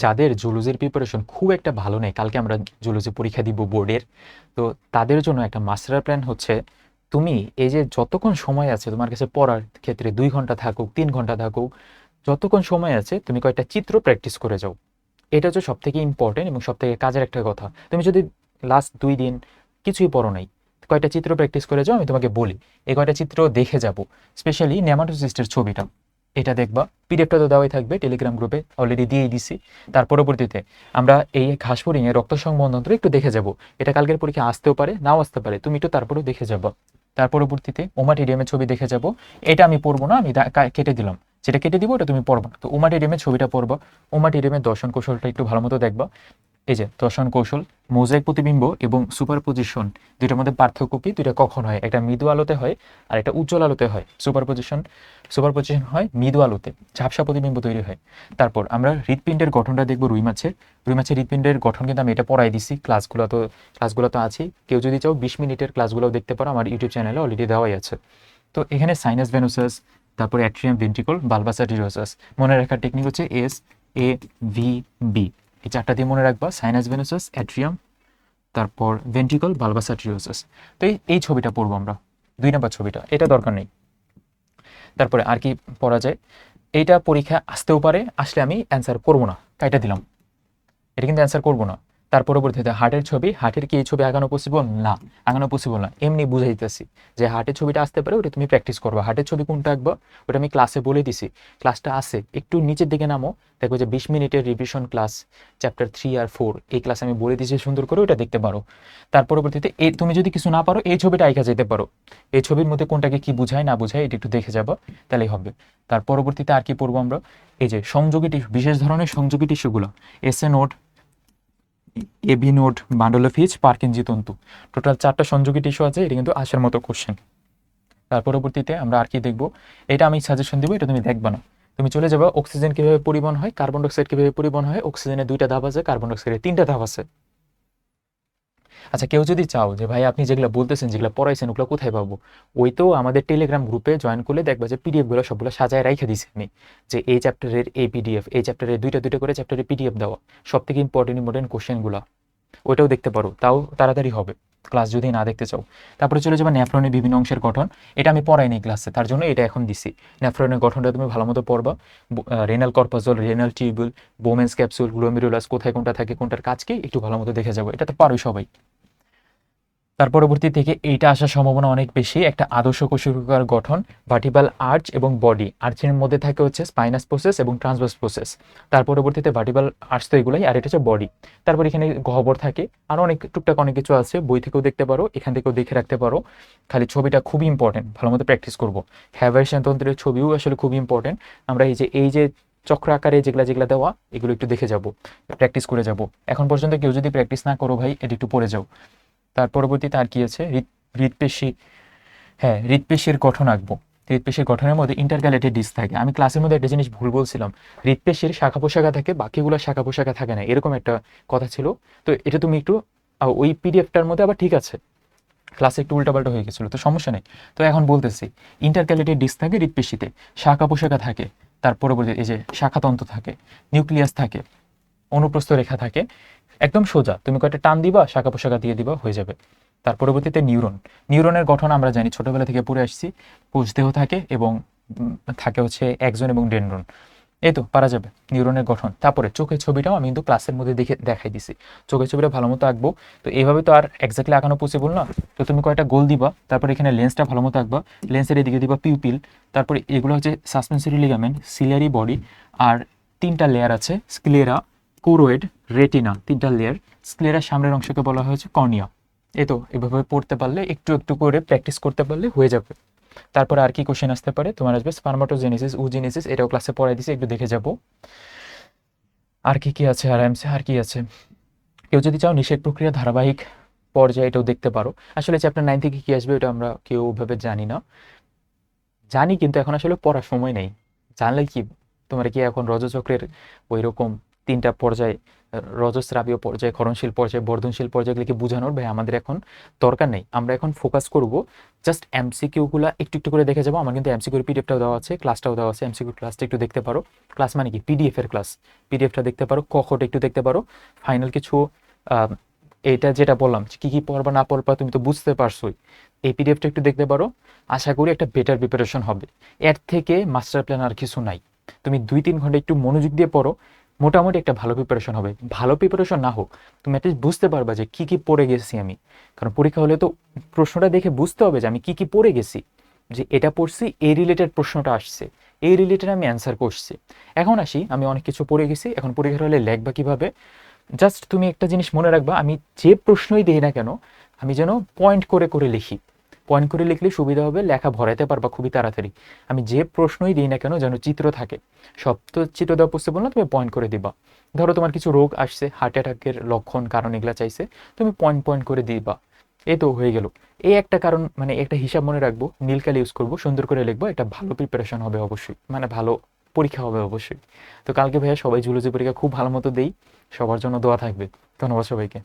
যাদের জুলজির প্রিপারেশন খুব একটা ভালো নেই, কালকে আমরা জুলজি পরীক্ষা দিব বোর্ডের, তো তাদের জন্য একটা মাস্টার প্ল্যান হচ্ছে, তুমি এই যে যতক্ষণ সময় আছে তোমার কাছে পড়ার ক্ষেত্রে, 2 ঘন্টা থাকুক 3 ঘন্টা থাকুক, যতক্ষণ সময় আছে তুমি কয়েকটা চিত্র প্র্যাকটিস করে যাও। এটা হচ্ছে সব থেকে ইম্পর্টেন্ট এবং সব থেকে কাজের একটা কথা। তুমি যদি লাস্ট 2 দিন কিছুই পড়ো নাই, কয়টা চিত্র প্র্যাকটিস করে যাও, আমি তোমাকে বলি এই কয়টা চিত্র দেখে যাব। স্পেশালি নেমাটোসিস্টের ছবিটা, এটা দেখবা। পিডিএফটা তো দেওয়াই থাকবে, টেলিগ্রাম গ্রুপে অলরেডি দিয়েই দিছি। তার পরবর্তীতে আমরা এই ঘাসফড়িংয়ে রক্ত সংবন্ধনটা একটু দেখে যাব। এটা কালকের পরীক্ষা আসতেও পারে, নাও আসতে পারে, তুমি একটু তারপরেও দেখে যাবো। তার পরবর্তীতে ওমাটিডিয়ামের ছবি দেখে যাব। এটা আমি পড়বো না, আমি কেটে দিলাম। যেটা কেটে দিব ওটা তুমি পড়বা না, তো ওমাটিডিয়ামের ছবিটা পড়বা। ওমাটিডিয়ামের দর্শন কৌশলটা একটু ভালো মতো দেখবা। এই যে দর্শন কৌশল, মোজাইক প্রতিবিম্ব এবং সুপারপজিশন, দুইটার মধ্যে পার্থক্য কি, দুইটা কখন হয়, একটা মৃদু আলোতে হয় আর একটা উজ্জ্বল আলোতে হয়। সুপারপজিশন হয় মৃদু আলোতে, ঝাপসা প্রতিবিম্ব তৈরি হয়। তারপর আমরা হৃৎপিণ্ডের গঠনটা দেখবো। রুই মাছের হৃৎপিণ্ডের গঠন কিন্তু আমি এটা পড়াই দিছি, ক্লাসগুলো তো আছে। কেউ যদি চাও 20 মিনিটের ক্লাসগুলোও দেখতে পারো, আমার ইউটিউব চ্যানেলে অলরেডি দেওয়াই আছে। তো এখানে সাইনাস ভেনুসাস, তারপরে অ্যাট্রিয়াম ভেন্ট্রিকল, বালবাস আর্টেরিওসাস। মনে রাখার টেকনিক হচ্ছে SAVB, এই চারটা দিয়ে মনে রাখবা, সাইনাস ভেনুসাস, অ্যাট্রিয়াম, তারপর ভেন্ট্রিকল, বালবাস আর্টেরিওসাস। তো এই ছবিটা পড়বো আমরা, 2 নম্বর ছবিটা, এটা দরকার নেই। তারপরে আর কি পড়া যায়, এইটা পরীক্ষা আসতেও পারে, আসলে আমি অ্যান্সার করবো না, কাইটা দিলাম, এটা কিন্তু অ্যান্সার করবো না। তার পরবর্তীতে হার্টের ছবি, হার্টের কি এই ছবি আগানো পসিবল না? আগানো পসিবল না, এমনি বুঝাইতেছি যে হার্টের ছবিটা আসতে পারে, ওটা তুমি প্র্যাকটিস করবা। হার্টের ছবি কোনটা আঁকবা ওটা আমি ক্লাসে বলে দিছি, ক্লাসটা আছে, একটু নিচের দিকে নামো, দেখো যে 20 মিনিটের রিভিশন ক্লাস, চ্যাপ্টার 3 আর 4, এই ক্লাস আমি বলে দিয়েছি, সুন্দর করে ওটা দেখতে পারো। তার পরবর্তীতে এই তুমি যদি কিছু না পারো, এই ছবিটা আঁকা যেতে পারো, এই ছবির মধ্যে কোনটাকে কি বুঝায় না বুঝায় এটা একটু দেখে যাবো, তাহলেই হবে। তার পরবর্তীতে আর কি পড়বো আমরা, এই যে সংযোগী টিস্যু, বিশেষ ধরনের সংযোগী টিস্যুগুলো, SA node, AB node, bundle of his, Purkinje তন্তু, টোটাল 4টা সংযোগী টিস্যু আছে। এটা কিন্তু আসার মতো কোশ্চেন। তার পরবর্তীতে আমরা আর কি দেখবো, এটা আমি সাজেশন দিব, এটা তুমি দেখবা না। তুমি চলে যাবে অক্সিজেন কিভাবে পরিবহন হয়, কার্বন ডাইঅক্সাইড কিভাবে পরিবহন হয়। অক্সিজেনের 2টা ধাপ আছে, কার্বন ডাইঅক্সাইডের 3টা ধাপ আছে। আচ্ছা, কেউ যদি চাও যে ভাই আপনি যেগুলো বলতেছেন, যেগুলো পড়াইছেন, ওগুলো কোথায় পাবো, ওই তো আমাদের টেলিগ্রাম গ্রুপে জয়েন করলে দেখবা যে পিডিএফগুলো সবগুলো সাজায় রাইখে দিছি আমি, যে এই চ্যাপ্টারের এই পিডিএফ, এই চ্যাপ্টারের 2টা করে চ্যাপ্টারের পিডিএফ দেওয়া, সব থেকে ইম্পর্টেন্ট কোশ্চেনগুলো, ওইটাও দেখতে পারো, তাও তাড়াতাড়ি হবে ক্লাস যদি না দেখতে চাও। তারপরে চলে যাবে নেফ্রনের বিভিন্ন অংশের গঠন, এটা আমি পড়াইনি ক্লাসে, তার জন্য এটা এখন দিছি। নেফ্রনের গঠনটা তুমি ভালো মতো পড়বা। Renal corpuscle, renal tubule, Bowman's capsule, glomerulus, কোথায় কোনটা থাকে, কোনটার কাজ কি, একটু ভালো মতো দেখে যাবো, এটা তো পারোই সবাই। তার পরবর্তী থেকে এইটা আসার সম্ভাবনা অনেক বেশি, একটা আদর্শ কোষিকার গঠন, ভার্টিব্রাল আর্চ এবং বডি, আর্চের মধ্যে থাকে হচ্ছে স্পাইনাস প্রসেস এবং ট্রান্সভার্স প্রসেস। তার পরবর্তীতে ভার্টিব্রাল আর্চ তো এগুলাই, আর এটা হচ্ছে বডি। তারপর এখানে গহ্বর থাকে, আর অনেক টুকটাক অনেক কিছু আছে, বই থেকেও দেখতে পারো, এখান থেকেও দেখে রাখতে পারো। খালি ছবিটা খুবই ইম্পর্টেন্ট, ভালো মতো প্র্যাকটিস করবো। হ্যাভারিয়ান তন্ত্রের ছবিও আসলে খুবই ইম্পর্টেন্ট। আমরা এই যে চক্র আকারে যেগুলা যেগুলা দেওয়া, এগুলো একটু দেখে যাব, প্র্যাকটিস করে যাব। এখন পর্যন্ত কেউ যদি প্র্যাকটিস না করো ভাই, এটা একটু পড়ে যাও। তার পরবর্তীতে আর কি আছে, হৃৎপেশি, হ্যাঁ হৃৎপেশির গঠন আঁকবো। হৃৎপেশির গঠনের মধ্যে ইন্টারক্যালেটেড ডিস্ক থাকে। আমি ক্লাসের মধ্যে একটা জিনিস ভুল বলছিলাম, হৃৎপেশির শাখা প্রশাখা থাকে, বাকিগুলো শাখা প্রশাখা থাকে না, এরকম একটা কথা ছিল। তো এটা তুমি একটু ওই পিডিএফটার মধ্যে আবার ঠিক আছে, ক্লাসে একটু উল্টাপাল্টা হয়ে গেছিলো, তো সমস্যা নেই। তো এখন বলতেছি, ইন্টারক্যালেটেড ডিস্ক থাকে হৃৎপেশিতে, শাখা প্রশাখা থাকে, তার পরবর্তী এই যে শাখাতন্ত্র থাকে, নিউক্লিয়াস থাকে, অনুপ্রস্থ রেখা থাকে, একদম সোজা, তুমি কয়েকটা টান দিবা, শাখা প্রশাখা দিয়ে দিবা, হয়ে যাবে। তার পরবর্তীতে নিউরনের গঠন আমরা জানি, ছোটবেলা থেকে পড়ে আসছি, কোষদেহ থাকে এবং থাকে হচ্ছে একজন এবং ডেনড্রন, এই তো পারা যাবে নিউরনের গঠন। তারপরে চোখের ছবিটাও আমি কিন্তু ক্লাসের মধ্যে দেখে দেখাই দিছি, চোখের ছবিটা ভালো মতো আঁকবো। তো এইভাবে তো আর এক্স্যাক্টলি আঁকানো পসিবল না, তো তুমি কয়েকটা গোল দিবা, তারপরে এখানে লেন্সটা ভালো মতো আঁকবা, লেন্সের এদিকে দিবা পিউপিল, তারপরে এগুলো হচ্ছে সাসপেন্সরি লিগামেন্ট, সিলিয়ারি বডি, আর 3টা লেয়ার আছে, স্ক্লেরা, কোরোয়েড, রেটিনা, 3টা লেয়ার। স্ক্লেরার সামনের অংশকে বলা হয়েছে কর্নিয়া। এই তো এভাবে পড়তে পারলে, একটু একটু করে প্র্যাকটিস করতে পারলে হয়ে যাবে। তারপরে আর কি কোশ্চেন আসতে পারে তোমার, আসবে স্পারমাটোজেনেসিস, উজেনেসিস, এটাও ক্লাসে পড়াই দিছি, একটু দেখে যাব। আর কি কি আছে, আর কি আছে, কেউ যদি চাও নিষেক প্রক্রিয়া ধারাবাহিক পর্যায়ে, এটাও দেখতে পারো। আসলে চ্যাপ্টার 9 থেকে কি আসবে এটা আমরা কেউ ওইভাবে জানি না, জানি কিন্তু এখন আসলে পড়ার সময় নেই। জানলে কি, তোমার কি এখন রজচক্রের ওই রকম তিনটা পর্যায়ে, রজস্রাবীয় পর্যায়ে, ক্ষরণশীল পর্যায়ে, বর্ধনশীল পর্যায়গুলিকে বোঝানোর ভাই আমাদের এখন দরকার নেই। আমরা এখন ফোকাস করব জাস্ট এমসিকিউগুলো একটু একটু করে দেখে যাবো। আমার কিন্তু এমসিকিউর পিডিএফটাও দেওয়া আছে, ক্লাসটাও দেওয়া আছে। এমসিকিউ ক্লাসটা একটু দেখতে পারো। ক্লাস মানে কি, পিডিএফ এর ক্লাস, পিডিএফটা দেখতে পারো, কখটা একটু দেখতে পারো। ফাইনাল কিছু এইটা যেটা বললাম কি কি পড়বা না পড়বা তুমি তো বুঝতে পারছোই, এই পিডিএফটা একটু দেখতে পারো। আশা করি একটা বেটার প্রিপারেশন হবে। এর থেকে মাস্টার প্ল্যান আর কিছু নাই। তুমি 2-3 ঘন্টা একটু মনোযোগ দিয়ে পড়ো, মোটামুটি একটা ভালো প্রিপারেশন হবে। ভালো প্রিপারেশন না হোক, তুমি অ্যাটলিস্ট বুঝতে পারবা যে কি কি পড়ে গেছি আমি। কারণ পরীক্ষা হলে তো প্রশ্নটা দেখে বুঝতে হবে যে আমি কি কি পড়ে গেছি, যে এটা পড়ছি এই রিলেটেড প্রশ্নটা আসছে, এই রিলেটেড আমি অ্যান্সার করছি। এখন আসি, আমি অনেক কিছু পড়ে গেছি, এখন পরীক্ষা হলে লিখবা কিভাবে। জাস্ট তুমি একটা জিনিস মনে রাখবা, আমি যে প্রশ্নই দিই না কেন আমি যেন পয়েন্ট করে করে লিখি। পয়েন্ট করে লিখলে সুবিধা হবে, লেখা ভরাইতে পারবা খুবই তাড়াতাড়ি। আমি যে প্রশ্নই দিই না কেন যেন চিত্র থাকে। সব তো চিত্র দেওয়া পসিবল না, তুমি পয়েন্ট করে দিবা। ধরো তোমার কিছু রোগ আসছে, হার্ট অ্যাটাকের লক্ষণ কারণ এগুলা চাইছে, তুমি পয়েন্ট পয়েন্ট করে দিবা। এই তো হয়ে গেল। এই একটা কারণ, মানে একটা হিসাব মনে রাখবো, নীলকাল ইউজ করবো, সুন্দর করে লিখবো, একটা ভালো প্রিপারেশন হবে অবশ্যই, মানে ভালো পরীক্ষা হবে অবশ্যই। তো কালকে ভাইয়া সবাই জুলজি পরীক্ষা খুব ভালো মতো দেই, সবার জন্য দোয়া থাকবে। ধন্যবাদ সবাইকে।